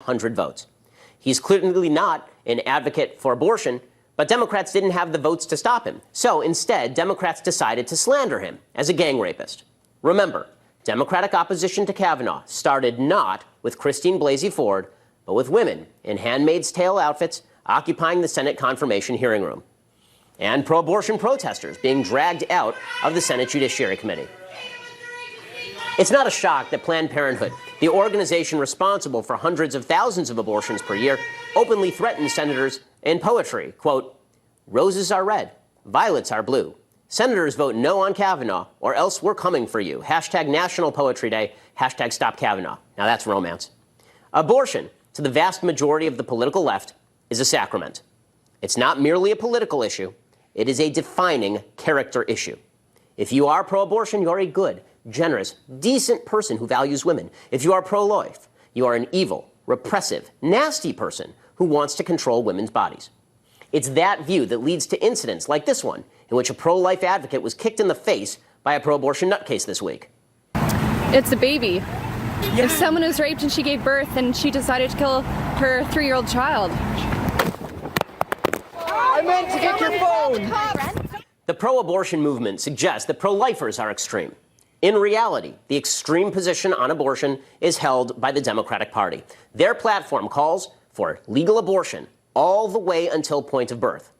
100 votes. He's clearly not an advocate for abortion, but Democrats didn't have the votes to stop him. So instead, Democrats decided to slander him as a gang rapist. Remember, Democratic opposition to Kavanaugh started not with Christine Blasey Ford, but with women in Handmaid's Tale outfits occupying the Senate confirmation hearing room, and pro-abortion protesters being dragged out of the Senate Judiciary Committee. It's not a shock that Planned Parenthood, the organization responsible for hundreds of thousands of abortions per year, openly threatens senators in poetry. Quote, "Roses are red, violets are blue. Senators vote no on Kavanaugh, or else we're coming for you. Hashtag National Poetry Day, hashtag Stop Kavanaugh." Now that's romance. Abortion, to the vast majority of the political left, is a sacrament. It's not merely a political issue. It is a defining character issue. If you are pro-abortion, you're a good, generous, decent person who values women. If you are pro-life, you are an evil, repressive, nasty person who wants to control women's bodies. It's that view that leads to incidents like this one, in which a pro-life advocate was kicked in the face by a pro-abortion nutcase this week. It's a baby. Yeah. If someone was raped and she gave birth and she decided to kill her 3-year-old child. I meant to get your phone! The pro-abortion movement suggests that pro-lifers are extreme. In reality, the extreme position on abortion is held by the Democratic Party. Their platform calls for legal abortion all the way until point of birth.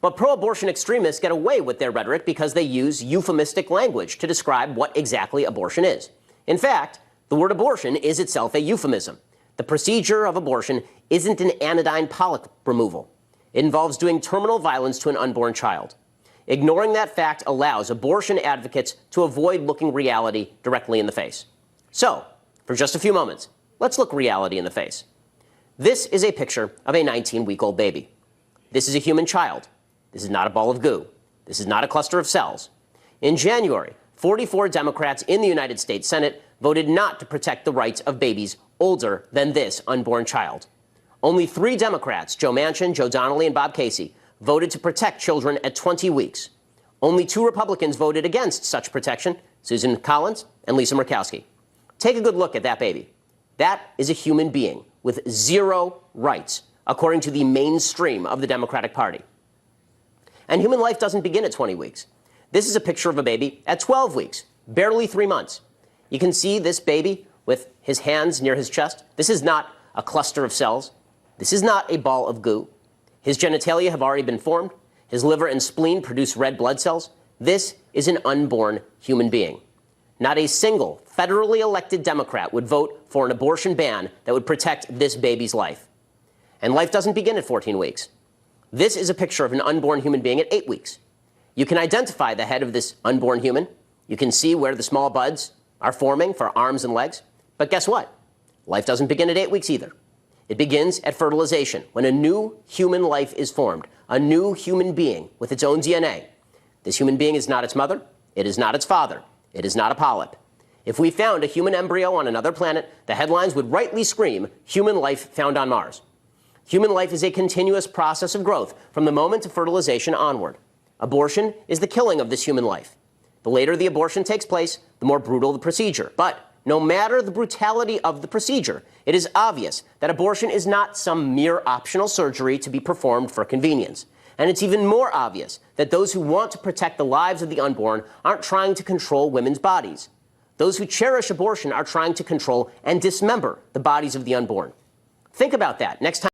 But pro-abortion extremists get away with their rhetoric because they use euphemistic language to describe what exactly abortion is. In fact, the word abortion is itself a euphemism. The procedure of abortion isn't an anodyne polyp removal. It involves doing terminal violence to an unborn child. Ignoring that fact allows abortion advocates to avoid looking reality directly in the face. So, for just a few moments, let's look reality in the face. This is a picture of a 19-week-old baby. This is a human child. This is not a ball of goo. This is not a cluster of cells. In January, 44 Democrats in the United States Senate voted not to protect the rights of babies older than this unborn child. Only 3 Democrats, Joe Manchin, Joe Donnelly, and Bob Casey, voted to protect children at 20 weeks. Only 2 Republicans voted against such protection, Susan Collins and Lisa Murkowski. Take a good look at that baby. That is a human being with 0 rights, according to the mainstream of the Democratic Party. And human life doesn't begin at 20 weeks. This is a picture of a baby at 12 weeks, barely 3 months. You can see this baby with his hands near his chest. This is not a cluster of cells. This is not a ball of goo. His genitalia have already been formed. His liver and spleen produce red blood cells. This is an unborn human being. Not a single federally elected Democrat would vote for an abortion ban that would protect this baby's life. And life doesn't begin at 14 weeks. This is a picture of an unborn human being at 8 weeks. You can identify the head of this unborn human. You can see where the small buds are forming for arms and legs. But guess what? Life doesn't begin at 8 weeks either. It begins at fertilization, when a new human life is formed, a new human being with its own DNA. This human being is not its mother. It is not its father. It is not a polyp. If we found a human embryo on another planet, the headlines would rightly scream, "Human life found on Mars." Human life is a continuous process of growth from the moment of fertilization onward. Abortion is the killing of this human life. The later the abortion takes place, the more brutal the procedure. But no matter the brutality of the procedure, it is obvious that abortion is not some mere optional surgery to be performed for convenience. And it's even more obvious that those who want to protect the lives of the unborn aren't trying to control women's bodies. Those who cherish abortion are trying to control and dismember the bodies of the unborn. Think about that next time.